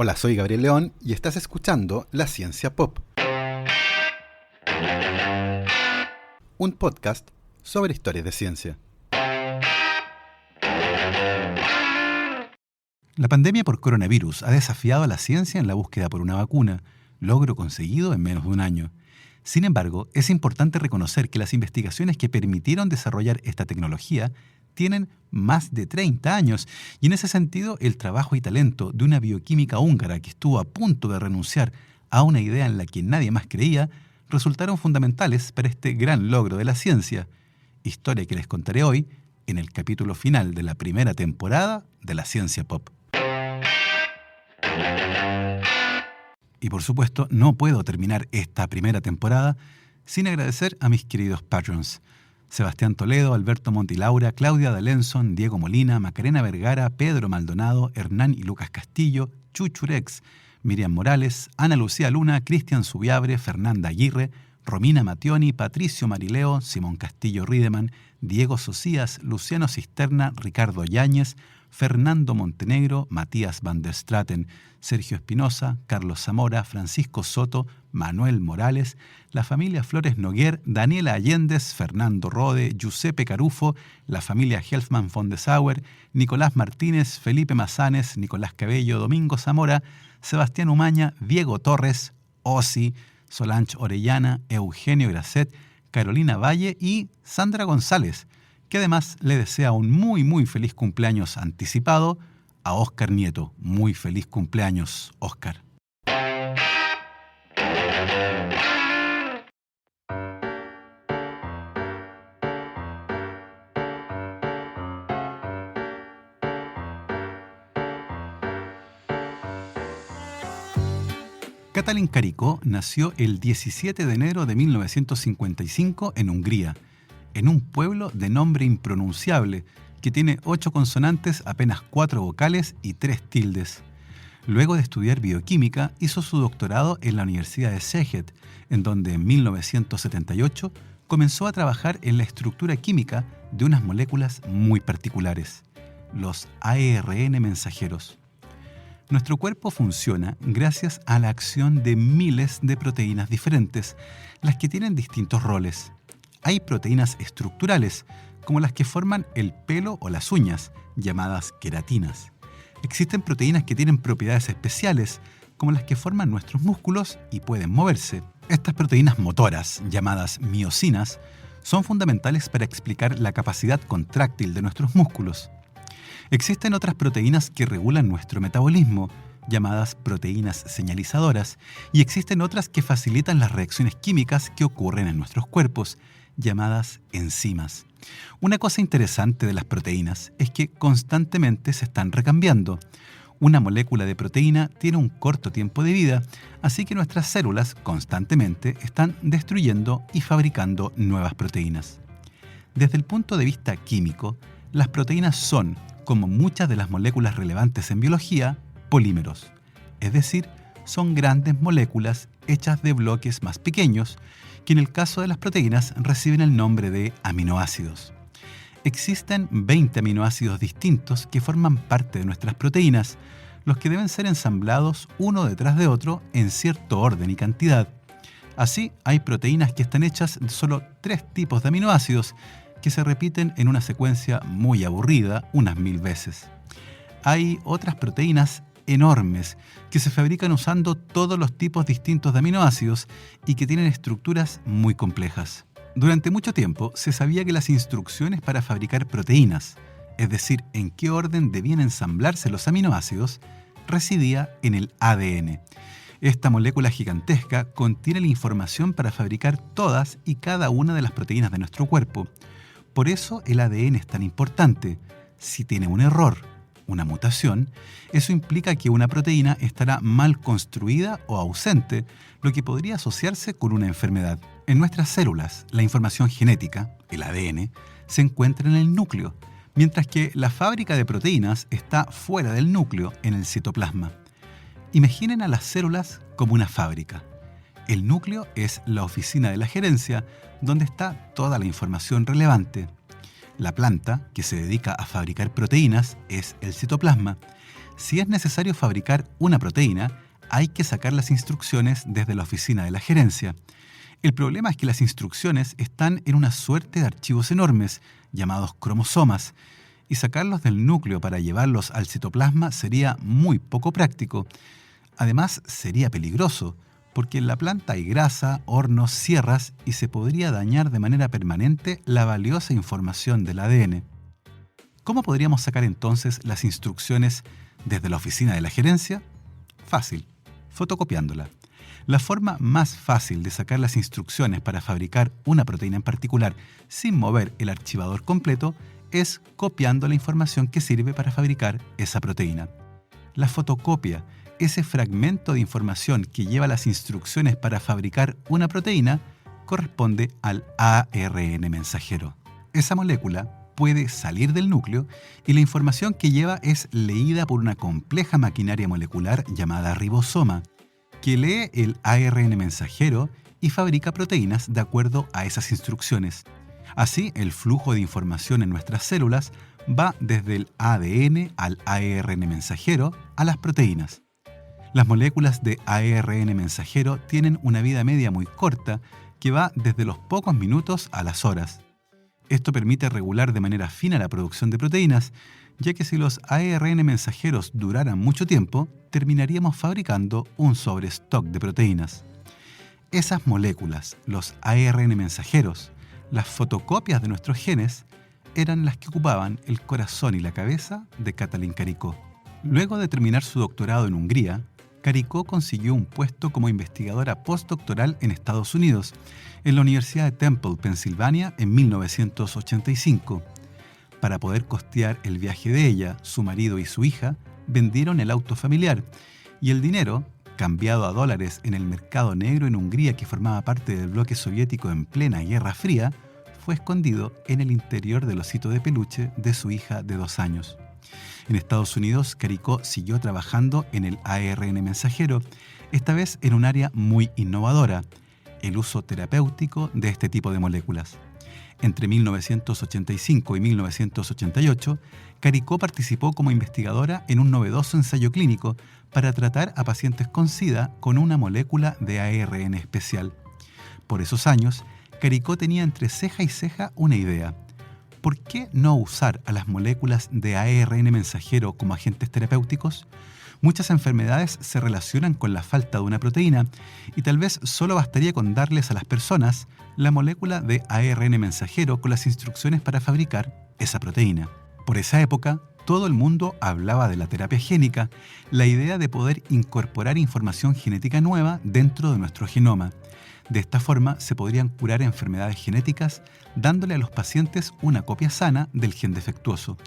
Hola, soy Gabriel León y estás escuchando La Ciencia Pop, un podcast sobre historias de ciencia. La pandemia por coronavirus ha desafiado a la ciencia en la búsqueda por una vacuna, logro conseguido en menos de un año. Sin embargo, es importante reconocer que las investigaciones que permitieron desarrollar esta tecnología tienen más de 30 años, y en ese sentido el trabajo y talento de una bioquímica húngara que estuvo a punto de renunciar a una idea en la que nadie más creía, resultaron fundamentales para este gran logro de la ciencia, historia que les contaré hoy en el capítulo final de la primera temporada de La Ciencia Pop. Y por supuesto, no puedo terminar esta primera temporada sin agradecer a mis queridos patrons: Sebastián Toledo, Alberto Montilaura, Claudia D'Alenson, Diego Molina, Macarena Vergara, Pedro Maldonado, Hernán y Lucas Castillo, Chuchurex, Miriam Morales, Ana Lucía Luna, Cristian Subiabre, Fernanda Aguirre, Romina Mattioni, Patricio Marileo, Simón Castillo Riedemann, Diego Socias, Luciano Cisterna, Ricardo Yáñez, Fernando Montenegro, Matías van der Straten, Sergio Espinosa, Carlos Zamora, Francisco Soto, Manuel Morales, la familia Flores Noguer, Daniela Allendez, Fernando Rode, Giuseppe Carufo, la familia Helfman von de Sauer, Nicolás Martínez, Felipe Mazanes, Nicolás Cabello, Domingo Zamora, Sebastián Umaña, Diego Torres, Osi, Solange Orellana, Eugenio Grasset, Carolina Valle y Sandra González, que además le desea un muy feliz cumpleaños anticipado a Óscar Nieto. Muy feliz cumpleaños, Óscar. Katalin Karikó nació el 17 de enero de 1955 en Hungría, en un pueblo de nombre impronunciable que tiene 8 consonantes, apenas 4 vocales y 3 tildes. Luego de estudiar bioquímica, hizo su doctorado en la Universidad de Szeged, en donde en 1978 comenzó a trabajar en la estructura química de unas moléculas muy particulares, los ARN mensajeros. Nuestro cuerpo funciona gracias a la acción de miles de proteínas diferentes, las que tienen distintos roles. Hay proteínas estructurales, como las que forman el pelo o las uñas, llamadas queratinas. Existen proteínas que tienen propiedades especiales, como las que forman nuestros músculos y pueden moverse. Estas proteínas motoras, llamadas miosinas, son fundamentales para explicar la capacidad contráctil de nuestros músculos. Existen otras proteínas que regulan nuestro metabolismo, llamadas proteínas señalizadoras, y existen otras que facilitan las reacciones químicas que ocurren en nuestros cuerpos, llamadas enzimas. Una cosa interesante de las proteínas es que constantemente se están recambiando. Una molécula de proteína tiene un corto tiempo de vida, así que nuestras células constantemente están destruyendo y fabricando nuevas proteínas. Desde el punto de vista químico, las proteínas son, como muchas de las moléculas relevantes en biología, polímeros, es decir, son grandes moléculas hechas de bloques más pequeños, que en el caso de las proteínas reciben el nombre de aminoácidos. Existen 20 aminoácidos distintos que forman parte de nuestras proteínas, los que deben ser ensamblados uno detrás de otro en cierto orden y cantidad. Así, hay proteínas que están hechas de solo 3 tipos de aminoácidos, que se repiten en una secuencia muy aburrida unas 1000 veces. Hay otras proteínas enormes que se fabrican usando todos los tipos distintos de aminoácidos y que tienen estructuras muy complejas. Durante mucho tiempo se sabía que las instrucciones para fabricar proteínas, es decir, en qué orden debían ensamblarse los aminoácidos, residía en el ADN. Esta molécula gigantesca contiene la información para fabricar todas y cada una de las proteínas de nuestro cuerpo. Por eso el ADN es tan importante. Si tiene un error, una mutación, eso implica que una proteína estará mal construida o ausente, lo que podría asociarse con una enfermedad. En nuestras células, la información genética, el ADN, se encuentra en el núcleo, mientras que la fábrica de proteínas está fuera del núcleo, en el citoplasma. Imaginen a las células como una fábrica. El núcleo es la oficina de la gerencia, donde está toda la información relevante. La planta, que se dedica a fabricar proteínas, es el citoplasma. Si es necesario fabricar una proteína, hay que sacar las instrucciones desde la oficina de la gerencia. El problema es que las instrucciones están en una suerte de archivos enormes, llamados cromosomas, y sacarlos del núcleo para llevarlos al citoplasma sería muy poco práctico. Además, sería peligroso, porque en la planta hay grasa, hornos, sierras y se podría dañar de manera permanente la valiosa información del ADN. ¿Cómo podríamos sacar entonces las instrucciones desde la oficina de la gerencia? Fácil, fotocopiándola. La forma más fácil de sacar las instrucciones para fabricar una proteína en particular sin mover el archivador completo es copiando la información que sirve para fabricar esa proteína. La fotocopia, ese fragmento de información que lleva las instrucciones para fabricar una proteína, corresponde al ARN mensajero. Esa molécula puede salir del núcleo y la información que lleva es leída por una compleja maquinaria molecular llamada ribosoma, que lee el ARN mensajero y fabrica proteínas de acuerdo a esas instrucciones. Así, el flujo de información en nuestras células va desde el ADN al ARN mensajero a las proteínas. Las moléculas de ARN mensajero tienen una vida media muy corta que va desde los pocos minutos a las horas. Esto permite regular de manera fina la producción de proteínas, ya que si los ARN mensajeros duraran mucho tiempo, terminaríamos fabricando un sobrestock de proteínas. Esas moléculas, los ARN mensajeros, las fotocopias de nuestros genes, eran las que ocupaban el corazón y la cabeza de Katalin Karikó. Luego de terminar su doctorado en Hungría, Karikó consiguió un puesto como investigadora postdoctoral en Estados Unidos, en la Universidad de Temple, Pensilvania, en 1985. Para poder costear el viaje de ella, su marido y su hija vendieron el auto familiar, y el dinero, cambiado a dólares en el mercado negro en Hungría que formaba parte del bloque soviético en plena Guerra Fría, fue escondido en el interior del osito de peluche de su hija de 2 años. En Estados Unidos, Karikó siguió trabajando en el ARN mensajero, esta vez en un área muy innovadora, el uso terapéutico de este tipo de moléculas. Entre 1985 y 1988, Karikó participó como investigadora en un novedoso ensayo clínico para tratar a pacientes con SIDA con una molécula de ARN especial. Por esos años, Karikó tenía entre ceja y ceja una idea. ¿Por qué no usar a las moléculas de ARN mensajero como agentes terapéuticos? Muchas enfermedades se relacionan con la falta de una proteína y tal vez solo bastaría con darles a las personas la molécula de ARN mensajero con las instrucciones para fabricar esa proteína. Por esa época, todo el mundo hablaba de la terapia génica, la idea de poder incorporar información genética nueva dentro de nuestro genoma. De esta forma se podrían curar enfermedades genéticas dándole a los pacientes una copia sana del gen defectuoso.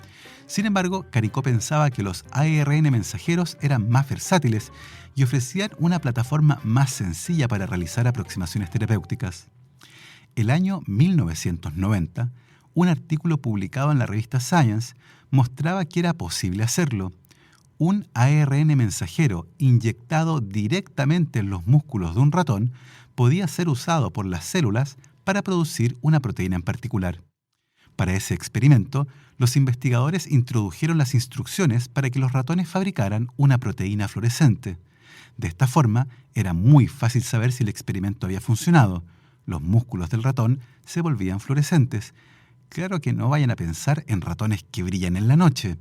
Sin embargo, Karikó pensaba que los ARN mensajeros eran más versátiles y ofrecían una plataforma más sencilla para realizar aproximaciones terapéuticas. El año 1990, un artículo publicado en la revista Science mostraba que era posible hacerlo. Un ARN mensajero inyectado directamente en los músculos de un ratón podía ser usado por las células para producir una proteína en particular. Para ese experimento, los investigadores introdujeron las instrucciones para que los ratones fabricaran una proteína fluorescente. De esta forma, era muy fácil saber si el experimento había funcionado. Los músculos del ratón se volvían fluorescentes. Claro que no vayan a pensar en ratones que brillan en la noche.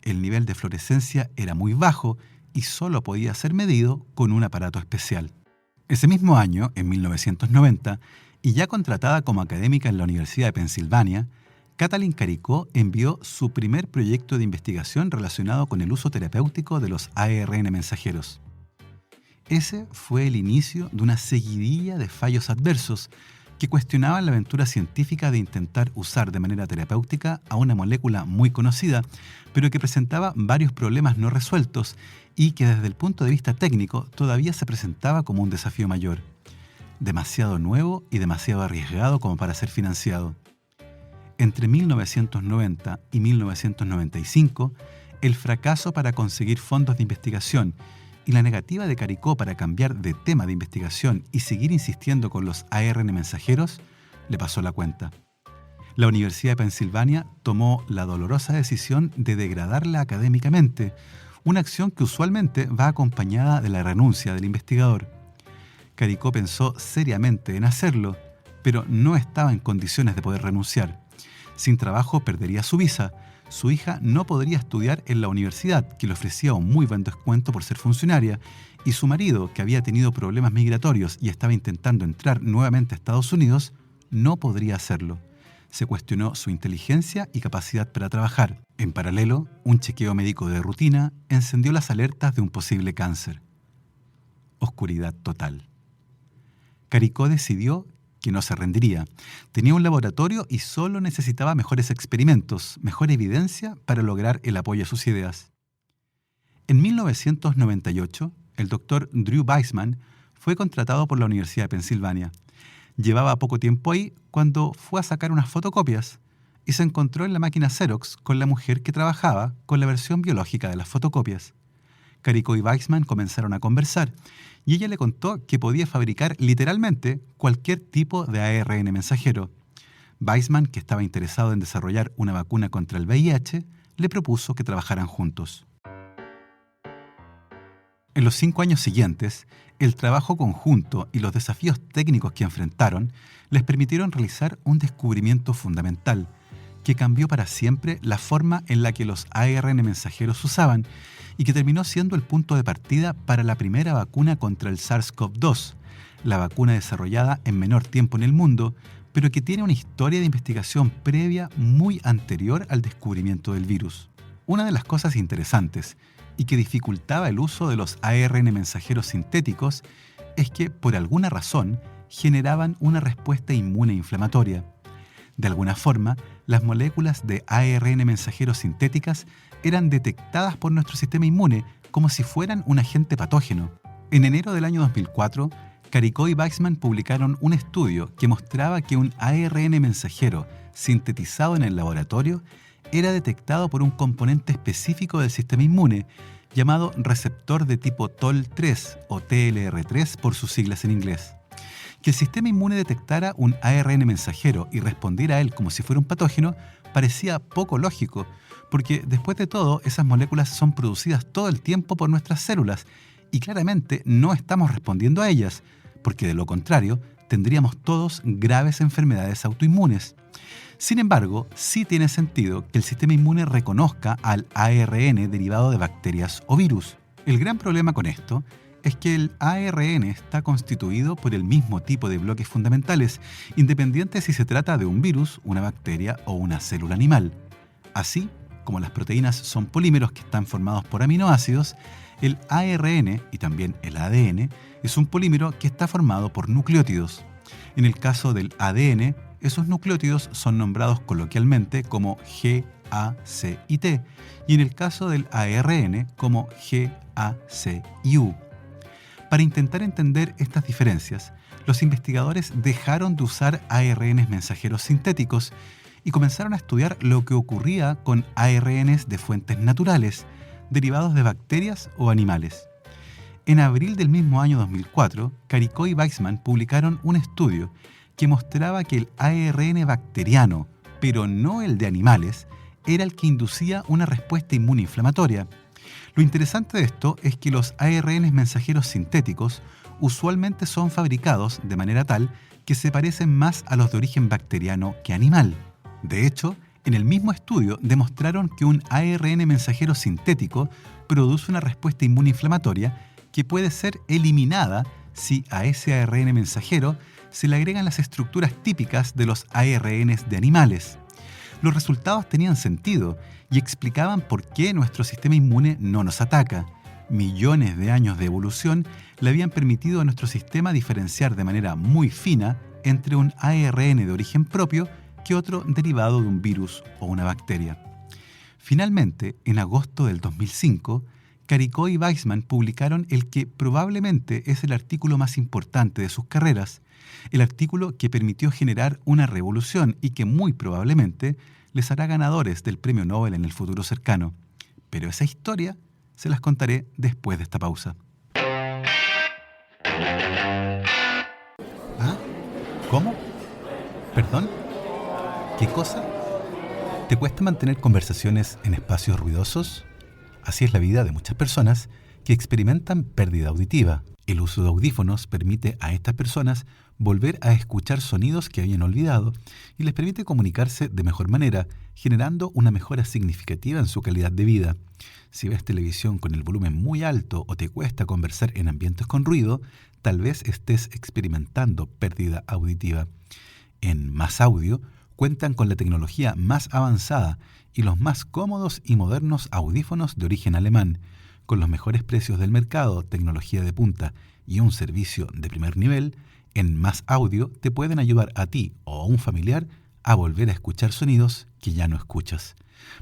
El nivel de fluorescencia era muy bajo y solo podía ser medido con un aparato especial. Ese mismo año, en 1990, y ya contratada como académica en la Universidad de Pensilvania, Katalin Karikó envió su primer proyecto de investigación relacionado con el uso terapéutico de los ARN mensajeros. Ese fue el inicio de una seguidilla de fallos adversos que cuestionaban la aventura científica de intentar usar de manera terapéutica a una molécula muy conocida, pero que presentaba varios problemas no resueltos y que desde el punto de vista técnico todavía se presentaba como un desafío mayor. Demasiado nuevo y demasiado arriesgado como para ser financiado. Entre 1990 y 1995, el fracaso para conseguir fondos de investigación y la negativa de Karikó para cambiar de tema de investigación y seguir insistiendo con los ARN mensajeros le pasó la cuenta. La Universidad de Pensilvania tomó la dolorosa decisión de degradarla académicamente, una acción que usualmente va acompañada de la renuncia del investigador. Caricó pensó seriamente en hacerlo, pero no estaba en condiciones de poder renunciar. Sin trabajo perdería su visa, su hija no podría estudiar en la universidad, que le ofrecía un muy buen descuento por ser funcionaria, y su marido, que había tenido problemas migratorios y estaba intentando entrar nuevamente a Estados Unidos, no podría hacerlo. Se cuestionó su inteligencia y capacidad para trabajar. En paralelo, un chequeo médico de rutina encendió las alertas de un posible cáncer. Oscuridad total. Caricó decidió que no se rendiría. Tenía un laboratorio y solo necesitaba mejores experimentos, mejor evidencia para lograr el apoyo a sus ideas. En 1998, el doctor Drew Weissman fue contratado por la Universidad de Pensilvania. Llevaba poco tiempo ahí cuando fue a sacar unas fotocopias y se encontró en la máquina Xerox con la mujer que trabajaba con la versión biológica de las fotocopias. Caricó y Weissman comenzaron a conversar y ella le contó que podía fabricar literalmente cualquier tipo de ARN mensajero. Weissman, que estaba interesado en desarrollar una vacuna contra el VIH, le propuso que trabajaran juntos. En los 5 años siguientes, el trabajo conjunto y los desafíos técnicos que enfrentaron les permitieron realizar un descubrimiento fundamental que cambió para siempre la forma en la que los ARN mensajeros se usaban y que terminó siendo el punto de partida para la primera vacuna contra el SARS-CoV-2, la vacuna desarrollada en menor tiempo en el mundo, pero que tiene una historia de investigación previa muy anterior al descubrimiento del virus. Una de las cosas interesantes y que dificultaba el uso de los ARN mensajeros sintéticos es que, por alguna razón, generaban una respuesta inmune inflamatoria. De alguna forma, las moléculas de ARN mensajeros sintéticas eran detectadas por nuestro sistema inmune como si fueran un agente patógeno. En enero del año 2004, Caricó y Weissman publicaron un estudio que mostraba que un ARN mensajero sintetizado en el laboratorio era detectado por un componente específico del sistema inmune llamado receptor de tipo TOL3 o TLR3 por sus siglas en inglés. Que el sistema inmune detectara un ARN mensajero y respondiera a él como si fuera un patógeno parecía poco lógico, porque después de todo esas moléculas son producidas todo el tiempo por nuestras células y claramente no estamos respondiendo a ellas, porque de lo contrario tendríamos todos graves enfermedades autoinmunes. Sin embargo, sí tiene sentido que el sistema inmune reconozca al ARN derivado de bacterias o virus. El gran problema con esto es que el ARN está constituido por el mismo tipo de bloques fundamentales, independiente si se trata de un virus, una bacteria o una célula animal. Así como las proteínas son polímeros que están formados por aminoácidos, el ARN y también el ADN es un polímero que está formado por nucleótidos. En el caso del ADN, esos nucleótidos son nombrados coloquialmente como G, A, C y T, y en el caso del ARN como G, A, C y U. Para intentar entender estas diferencias, los investigadores dejaron de usar ARNs mensajeros sintéticos y comenzaron a estudiar lo que ocurría con ARNs de fuentes naturales, derivados de bacterias o animales. En abril del mismo año 2004, Caricó y Weissman publicaron un estudio que mostraba que el ARN bacteriano, pero no el de animales, era el que inducía una respuesta inmune inflamatoria. Lo interesante de esto es que los ARN mensajeros sintéticos usualmente son fabricados de manera tal que se parecen más a los de origen bacteriano que animal. De hecho, en el mismo estudio demostraron que un ARN mensajero sintético produce una respuesta inmune inflamatoria que puede ser eliminada si a ese ARN mensajero se le agregan las estructuras típicas de los ARNs de animales. Los resultados tenían sentido y explicaban por qué nuestro sistema inmune no nos ataca. Millones de años de evolución le habían permitido a nuestro sistema diferenciar de manera muy fina entre un ARN de origen propio que otro derivado de un virus o una bacteria. Finalmente, en agosto del 2005, Caricó y Weissman publicaron el que probablemente es el artículo más importante de sus carreras, el artículo que permitió generar una revolución y que muy probablemente les hará ganadores del premio Nobel en el futuro cercano. Pero esa historia se las contaré después de esta pausa. ¿Ah? ¿Cómo? ¿Perdón? ¿Qué cosa? ¿Te cuesta mantener conversaciones en espacios ruidosos? Así es la vida de muchas personas que experimentan pérdida auditiva. El uso de audífonos permite a estas personas volver a escuchar sonidos que habían olvidado y les permite comunicarse de mejor manera, generando una mejora significativa en su calidad de vida. Si ves televisión con el volumen muy alto o te cuesta conversar en ambientes con ruido, tal vez estés experimentando pérdida auditiva. En Más Audio cuentan con la tecnología más avanzada y los más cómodos y modernos audífonos de origen alemán, con los mejores precios del mercado, tecnología de punta y un servicio de primer nivel. En Más Audio te pueden ayudar a ti o a un familiar a volver a escuchar sonidos que ya no escuchas.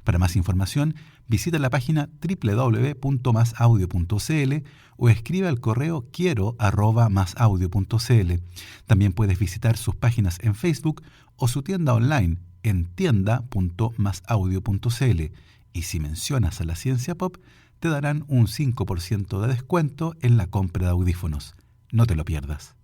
Para más información, visita la página www.masaudio.cl o escribe al correo quiero@masaudio.cl. También puedes visitar sus páginas en Facebook o su tienda online en tienda.masaudio.cl, y si mencionas a la Ciencia Pop, te darán un 5% de descuento en la compra de audífonos. No te lo pierdas.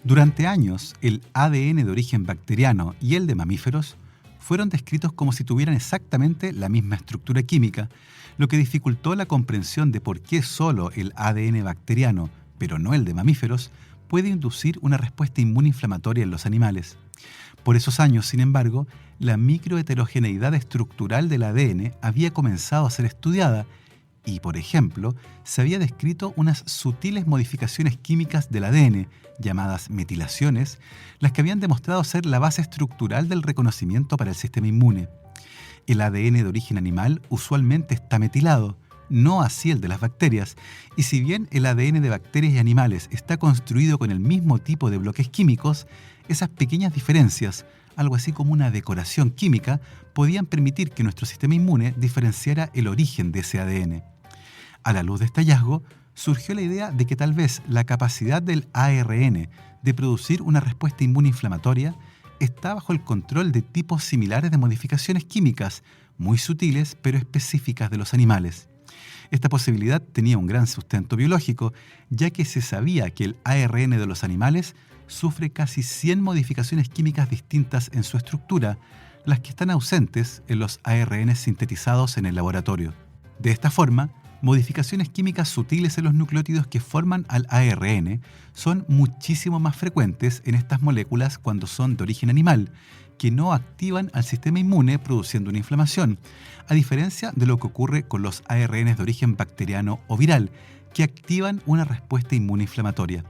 Durante años, el ADN de origen bacteriano y el de mamíferos fueron descritos como si tuvieran exactamente la misma estructura química, lo que dificultó la comprensión de por qué solo el ADN bacteriano, pero no el de mamíferos, puede inducir una respuesta inmunoinflamatoria en los animales. Por esos años, sin embargo, la microheterogeneidad estructural del ADN había comenzado a ser estudiada y, por ejemplo, se había descrito unas sutiles modificaciones químicas del ADN, llamadas metilaciones, las que habían demostrado ser la base estructural del reconocimiento para el sistema inmune. El ADN de origen animal usualmente está metilado, no así el de las bacterias, y si bien el ADN de bacterias y animales está construido con el mismo tipo de bloques químicos, esas pequeñas diferencias, algo así como una decoración química, podían permitir que nuestro sistema inmune diferenciara el origen de ese ADN. A la luz de este hallazgo, surgió la idea de que tal vez la capacidad del ARN de producir una respuesta inmunoinflamatoria está bajo el control de tipos similares de modificaciones químicas, muy sutiles pero específicas de los animales. Esta posibilidad tenía un gran sustento biológico, ya que se sabía que el ARN de los animales sufre casi 100 modificaciones químicas distintas en su estructura, las que están ausentes en los ARN sintetizados en el laboratorio. De esta forma, modificaciones químicas sutiles en los nucleótidos que forman al ARN son muchísimo más frecuentes en estas moléculas cuando son de origen animal, que no activan al sistema inmune produciendo una inflamación, a diferencia de lo que ocurre con los ARN de origen bacteriano o viral, que activan una respuesta inmunoinflamatoria.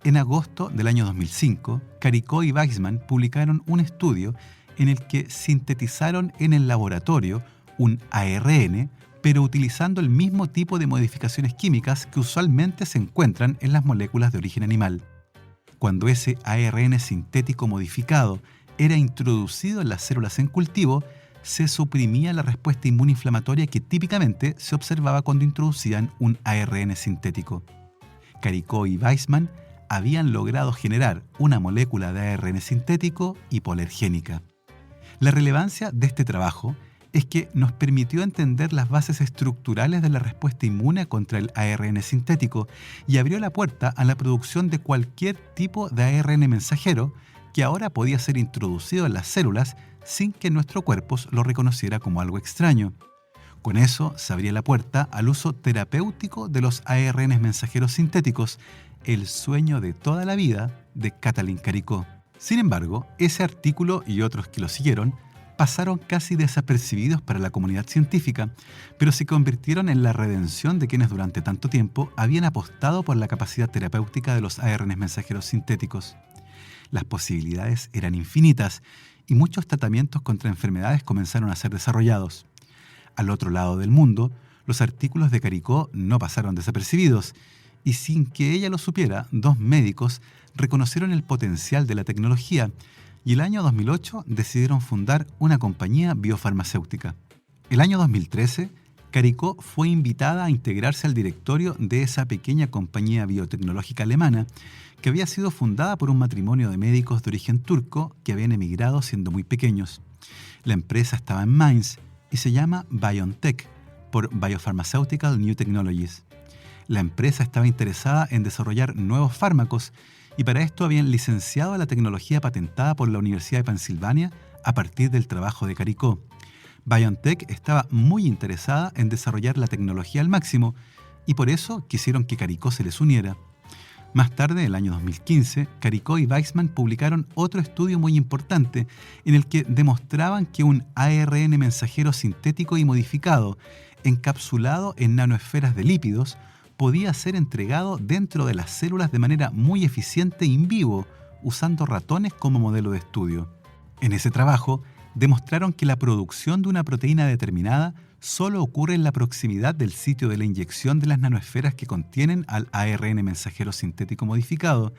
En agosto del año 2005, Caricó y Weissman publicaron un estudio en el que sintetizaron en el laboratorio un ARN, pero utilizando el mismo tipo de modificaciones químicas que usualmente se encuentran en las moléculas de origen animal. Cuando ese ARN sintético modificado era introducido en las células en cultivo, se suprimía la respuesta inmunoinflamatoria que típicamente se observaba cuando introducían un ARN sintético. Caricó y Weissman habían logrado generar una molécula de ARN sintético hipoalergénica. La relevancia de este trabajo es que nos permitió entender las bases estructurales de la respuesta inmune contra el ARN sintético y abrió la puerta a la producción de cualquier tipo de ARN mensajero que ahora podía ser introducido en las células sin que nuestro cuerpo lo reconociera como algo extraño. Con eso se abría la puerta al uso terapéutico de los ARN mensajeros sintéticos, el sueño de toda la vida de Katalin Karikó. Sin embargo, ese artículo y otros que lo siguieron pasaron casi desapercibidos para la comunidad científica, pero se convirtieron en la redención de quienes durante tanto tiempo habían apostado por la capacidad terapéutica de los ARN mensajeros sintéticos. Las posibilidades eran infinitas y muchos tratamientos contra enfermedades comenzaron a ser desarrollados. Al otro lado del mundo, los artículos de Caricó no pasaron desapercibidos, y sin que ella lo supiera, 2 médicos reconocieron el potencial de la tecnología y el año 2008 decidieron fundar una compañía biofarmacéutica. El año 2013, Caricó fue invitada a integrarse al directorio de esa pequeña compañía biotecnológica alemana que había sido fundada por un matrimonio de médicos de origen turco que habían emigrado siendo muy pequeños. La empresa estaba en Mainz y se llama BioNTech, por Biopharmaceutical New Technologies. La empresa estaba interesada en desarrollar nuevos fármacos y para esto habían licenciado la tecnología patentada por la Universidad de Pensilvania a partir del trabajo de Caricó. BioNTech estaba muy interesada en desarrollar la tecnología al máximo y por eso quisieron que Caricó se les uniera. Más tarde, en el año 2015, Caricó y Weizmann publicaron otro estudio muy importante en el que demostraban que un ARN mensajero sintético y modificado, encapsulado en nanoesferas de lípidos, podía ser entregado dentro de las células de manera muy eficiente in vivo, usando ratones como modelo de estudio. En ese trabajo, demostraron que la producción de una proteína determinada solo ocurre en la proximidad del sitio de la inyección de las nanoesferas que contienen al ARN mensajero sintético modificado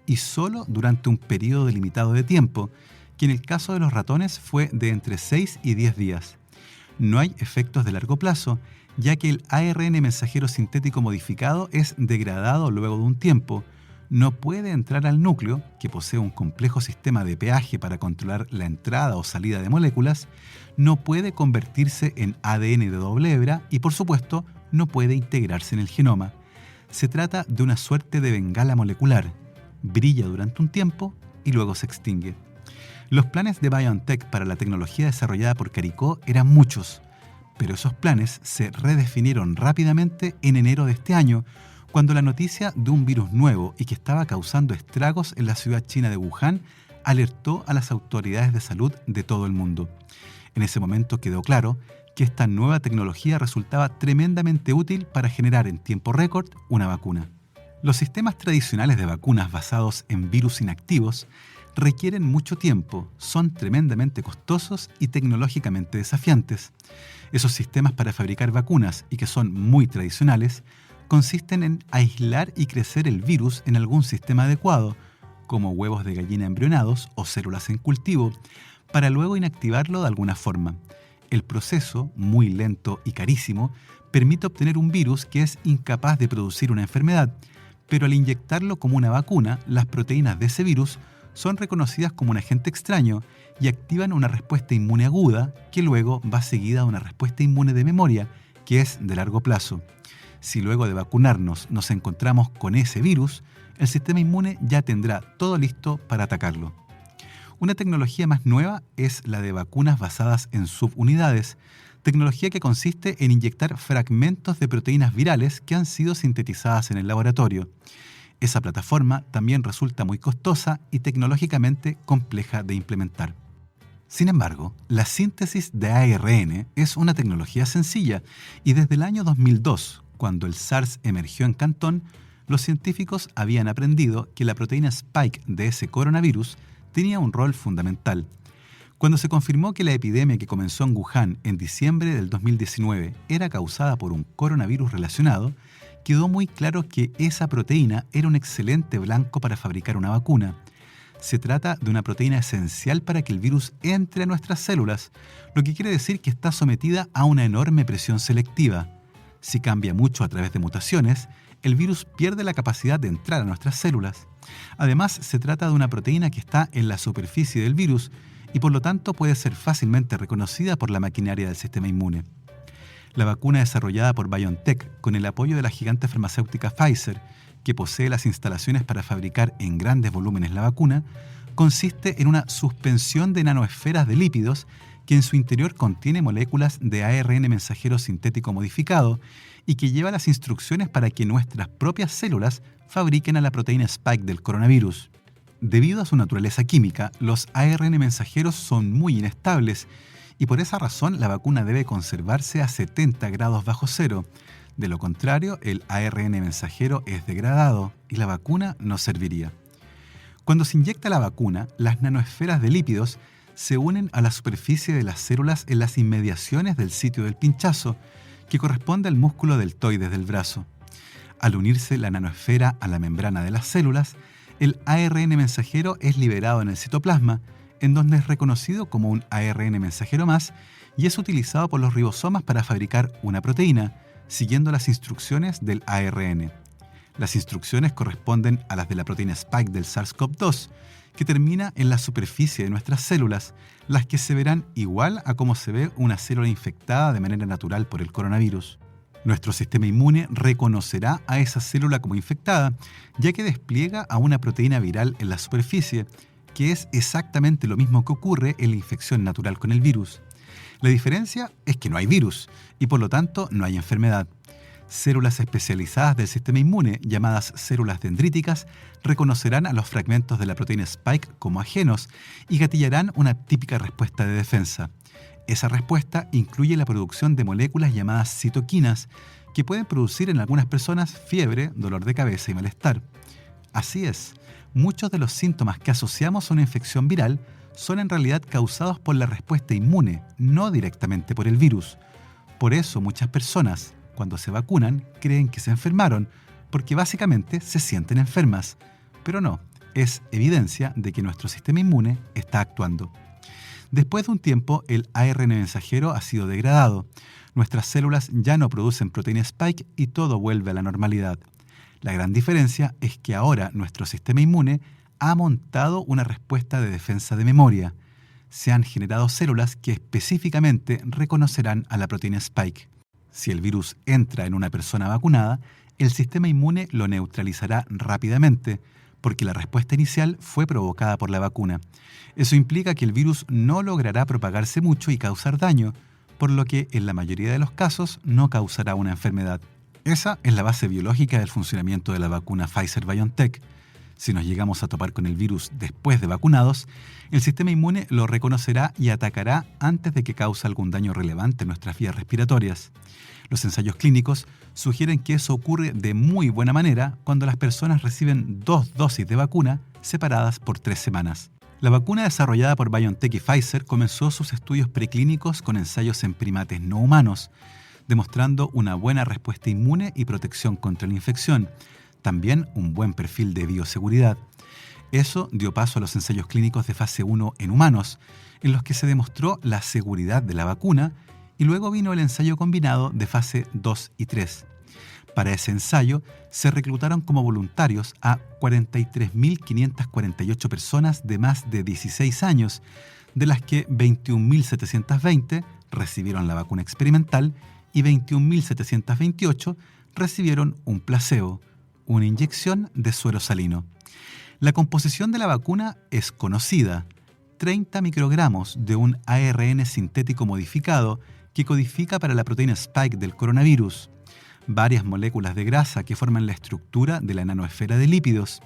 y solo durante un periodo delimitado de tiempo, que en el caso de los ratones fue de entre 6 y 10 días. No hay efectos de largo plazo, ya que el ARN mensajero sintético modificado es degradado luego de un tiempo, no puede entrar al núcleo, que posee un complejo sistema de peaje para controlar la entrada o salida de moléculas, no puede convertirse en ADN de doble hebra y, por supuesto, no puede integrarse en el genoma. Se trata de una suerte de bengala molecular. Brilla durante un tiempo y luego se extingue. Los planes de BioNTech para la tecnología desarrollada por Caricó eran muchos, pero esos planes se redefinieron rápidamente en enero de este año, cuando la noticia de un virus nuevo y que estaba causando estragos en la ciudad china de Wuhan alertó a las autoridades de salud de todo el mundo. En ese momento quedó claro que esta nueva tecnología resultaba tremendamente útil para generar en tiempo récord una vacuna. Los sistemas tradicionales de vacunas basados en virus inactivos requieren mucho tiempo, son tremendamente costosos y tecnológicamente desafiantes. Esos sistemas para fabricar vacunas, y que son muy tradicionales, consisten en aislar y crecer el virus en algún sistema adecuado, como huevos de gallina embrionados o células en cultivo, para luego inactivarlo de alguna forma. El proceso, muy lento y carísimo, permite obtener un virus que es incapaz de producir una enfermedad, pero al inyectarlo como una vacuna, las proteínas de ese virus son reconocidas como un agente extraño y activan una respuesta inmune aguda que luego va seguida de una respuesta inmune de memoria, que es de largo plazo. Si luego de vacunarnos nos encontramos con ese virus, el sistema inmune ya tendrá todo listo para atacarlo. Una tecnología más nueva es la de vacunas basadas en subunidades, tecnología que consiste en inyectar fragmentos de proteínas virales que han sido sintetizadas en el laboratorio. Esa plataforma también resulta muy costosa y tecnológicamente compleja de implementar. Sin embargo, la síntesis de ARN es una tecnología sencilla y desde el año 2002, cuando el SARS emergió en Cantón, los científicos habían aprendido que la proteína Spike de ese coronavirus tenía un rol fundamental. Cuando se confirmó que la epidemia que comenzó en Wuhan en diciembre del 2019 era causada por un coronavirus relacionado, quedó muy claro que esa proteína era un excelente blanco para fabricar una vacuna. Se trata de una proteína esencial para que el virus entre a nuestras células, lo que quiere decir que está sometida a una enorme presión selectiva. Si cambia mucho a través de mutaciones, el virus pierde la capacidad de entrar a nuestras células. Además, se trata de una proteína que está en la superficie del virus y por lo tanto puede ser fácilmente reconocida por la maquinaria del sistema inmune. La vacuna desarrollada por BioNTech con el apoyo de la gigante farmacéutica Pfizer, que posee las instalaciones para fabricar en grandes volúmenes la vacuna, consiste en una suspensión de nanoesferas de lípidos que en su interior contiene moléculas de ARN mensajero sintético modificado y que lleva las instrucciones para que nuestras propias células fabriquen a la proteína Spike del coronavirus. Debido a su naturaleza química, los ARN mensajeros son muy inestables y por esa razón la vacuna debe conservarse a 70 grados bajo cero. De lo contrario, el ARN mensajero es degradado y la vacuna no serviría. Cuando se inyecta la vacuna, las nanoesferas de lípidos se unen a la superficie de las células en las inmediaciones del sitio del pinchazo, que corresponde al músculo deltoides del brazo. Al unirse la nanoesfera a la membrana de las células, el ARN mensajero es liberado en el citoplasma, en donde es reconocido como un ARN mensajero más y es utilizado por los ribosomas para fabricar una proteína, siguiendo las instrucciones del ARN. Las instrucciones corresponden a las de la proteína Spike del SARS-CoV-2, que termina en la superficie de nuestras células, las que se verán igual a cómo se ve una célula infectada de manera natural por el coronavirus. Nuestro sistema inmune reconocerá a esa célula como infectada, ya que despliega a una proteína viral en la superficie, que es exactamente lo mismo que ocurre en la infección natural con el virus. La diferencia es que no hay virus y por lo tanto no hay enfermedad. Células especializadas del sistema inmune, llamadas células dendríticas, reconocerán a los fragmentos de la proteína Spike como ajenos y gatillarán una típica respuesta de defensa. Esa respuesta incluye la producción de moléculas llamadas citoquinas, que pueden producir en algunas personas fiebre, dolor de cabeza y malestar. Así es, muchos de los síntomas que asociamos a una infección viral son en realidad causados por la respuesta inmune, no directamente por el virus. Por eso muchas personas, cuando se vacunan, creen que se enfermaron, porque básicamente se sienten enfermas. Pero no, es evidencia de que nuestro sistema inmune está actuando. Después de un tiempo, el ARN mensajero ha sido degradado. Nuestras células ya no producen proteína Spike y todo vuelve a la normalidad. La gran diferencia es que ahora nuestro sistema inmune ha montado una respuesta de defensa de memoria. Se han generado células que específicamente reconocerán a la proteína Spike. Si el virus entra en una persona vacunada, el sistema inmune lo neutralizará rápidamente, porque la respuesta inicial fue provocada por la vacuna. Eso implica que el virus no logrará propagarse mucho y causar daño, por lo que en la mayoría de los casos no causará una enfermedad. Esa es la base biológica del funcionamiento de la vacuna Pfizer-BioNTech. Si nos llegamos a topar con el virus después de vacunados, el sistema inmune lo reconocerá y atacará antes de que cause algún daño relevante en nuestras vías respiratorias. Los ensayos clínicos sugieren que eso ocurre de muy buena manera cuando las personas reciben 2 dosis de vacuna separadas por 3 semanas. La vacuna desarrollada por BioNTech y Pfizer comenzó sus estudios preclínicos con ensayos en primates no humanos, demostrando una buena respuesta inmune y protección contra la infección, también un buen perfil de bioseguridad. Eso dio paso a los ensayos clínicos de fase 1 en humanos, en los que se demostró la seguridad de la vacuna, y luego vino el ensayo combinado de fase 2 y 3. Para ese ensayo se reclutaron como voluntarios a 43.548 personas de más de 16 años, de las que 21.720 recibieron la vacuna experimental y 21.728 recibieron un placebo, una inyección de suero salino. La composición de la vacuna es conocida: 30 microgramos de un ARN sintético modificado que codifica para la proteína Spike del coronavirus, varias moléculas de grasa que forman la estructura de la nanoesfera de lípidos,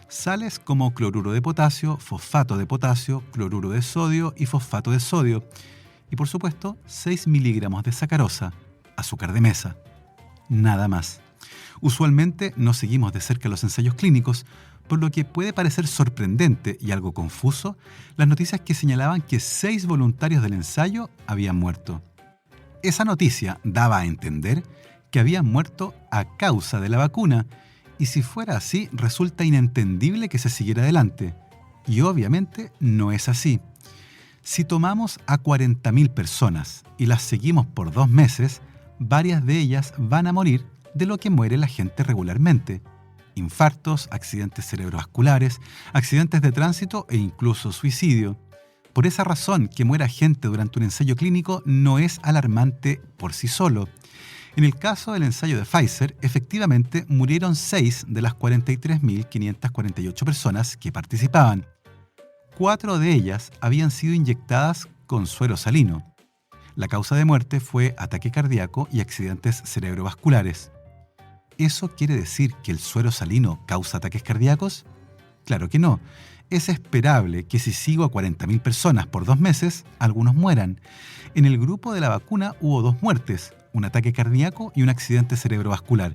sales como cloruro de potasio, fosfato de potasio, cloruro de sodio y fosfato de sodio, y por supuesto 6 miligramos de sacarosa, azúcar de mesa. Nada más. Usualmente no seguimos de cerca los ensayos clínicos, por lo que puede parecer sorprendente y algo confuso las noticias que señalaban que 6 voluntarios del ensayo habían muerto. Esa noticia daba a entender que habían muerto a causa de la vacuna, y si fuera así, resulta inentendible que se siguiera adelante. Y obviamente no es así. Si tomamos a 40.000 personas y las seguimos por 2 meses, varias de ellas van a morir de lo que muere la gente regularmente: infartos, accidentes cerebrovasculares, accidentes de tránsito e incluso suicidio. Por esa razón, que muera gente durante un ensayo clínico no es alarmante por sí solo. En el caso del ensayo de Pfizer, efectivamente murieron 6 de las 43.548 personas que participaban. 4 de ellas habían sido inyectadas con suero salino. La causa de muerte fue ataque cardíaco y accidentes cerebrovasculares. ¿Eso quiere decir que el suero salino causa ataques cardíacos? Claro que no. Es esperable que si sigo a 40.000 personas por 2 meses, algunos mueran. En el grupo de la vacuna hubo 2 muertes, un ataque cardíaco y un accidente cerebrovascular.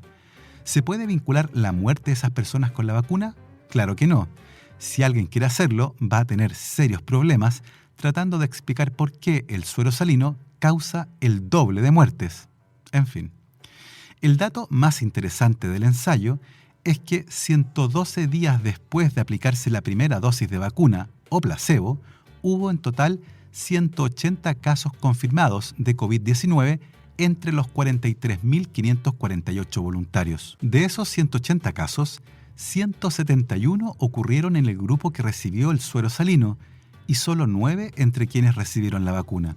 ¿Se puede vincular la muerte de esas personas con la vacuna? Claro que no. Si alguien quiere hacerlo, va a tener serios problemas tratando de explicar por qué el suero salino causa el doble de muertes. En fin. El dato más interesante del ensayo es que 112 días después de aplicarse la primera dosis de vacuna o placebo, hubo en total 180 casos confirmados de COVID-19 entre los 43.548 voluntarios. De esos 180 casos, 171 ocurrieron en el grupo que recibió el suero salino y solo 9 entre quienes recibieron la vacuna.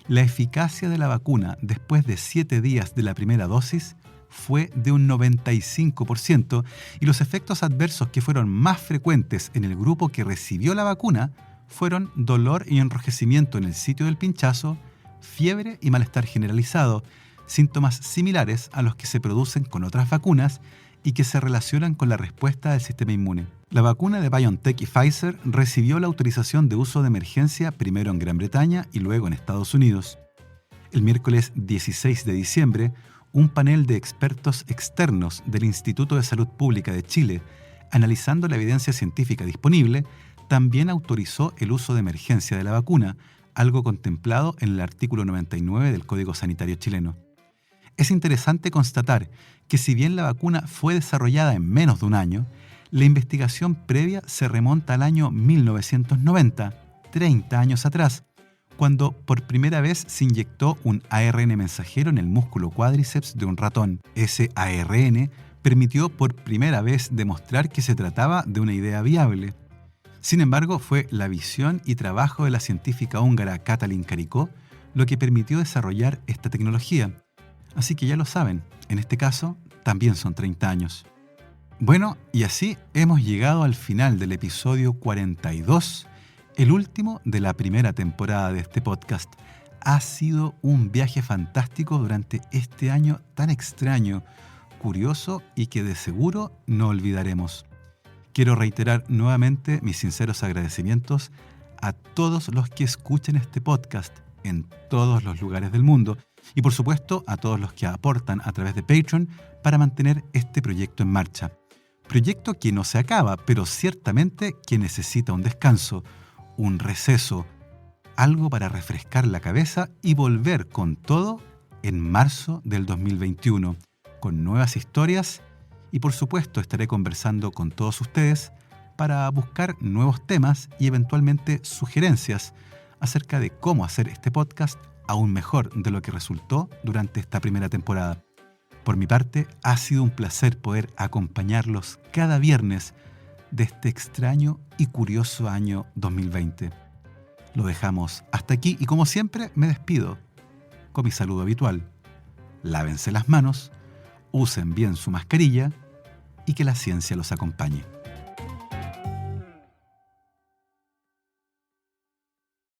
La eficacia de la vacuna después de 7 días de la primera dosis fue de un 95% y los efectos adversos que fueron más frecuentes en el grupo que recibió la vacuna fueron dolor y enrojecimiento en el sitio del pinchazo, fiebre y malestar generalizado, síntomas similares a los que se producen con otras vacunas y que se relacionan con la respuesta del sistema inmune. La vacuna de BioNTech y Pfizer recibió la autorización de uso de emergencia primero en Gran Bretaña y luego en Estados Unidos. El miércoles 16 de diciembre, un panel de expertos externos del Instituto de Salud Pública de Chile, analizando la evidencia científica disponible, también autorizó el uso de emergencia de la vacuna, algo contemplado en el artículo 99 del Código Sanitario chileno. Es interesante constatar que si bien la vacuna fue desarrollada en menos de un año, la investigación previa se remonta al año 1990, 30 años atrás, cuando por primera vez se inyectó un ARN mensajero en el músculo cuádriceps de un ratón. Ese ARN permitió por primera vez demostrar que se trataba de una idea viable. Sin embargo, fue la visión y trabajo de la científica húngara Katalin Karikó lo que permitió desarrollar esta tecnología. Así que ya lo saben, en este caso también son 30 años. Bueno, y así hemos llegado al final del episodio 42, el último de la primera temporada de este podcast. Ha sido un viaje fantástico durante este año tan extraño, curioso y que de seguro no olvidaremos. Quiero reiterar nuevamente mis sinceros agradecimientos a todos los que escuchan este podcast en todos los lugares del mundo y por supuesto a todos los que aportan a través de Patreon para mantener este proyecto en marcha. Proyecto que no se acaba, pero ciertamente que necesita un descanso, un receso, algo para refrescar la cabeza y volver con todo en marzo del 2021, con nuevas historias y por supuesto estaré conversando con todos ustedes para buscar nuevos temas y eventualmente sugerencias acerca de cómo hacer este podcast aún mejor de lo que resultó durante esta primera temporada. Por mi parte, ha sido un placer poder acompañarlos cada viernes de este extraño y curioso año 2020. Lo dejamos hasta aquí y como siempre me despido con mi saludo habitual. Lávense las manos, usen bien su mascarilla y que la ciencia los acompañe.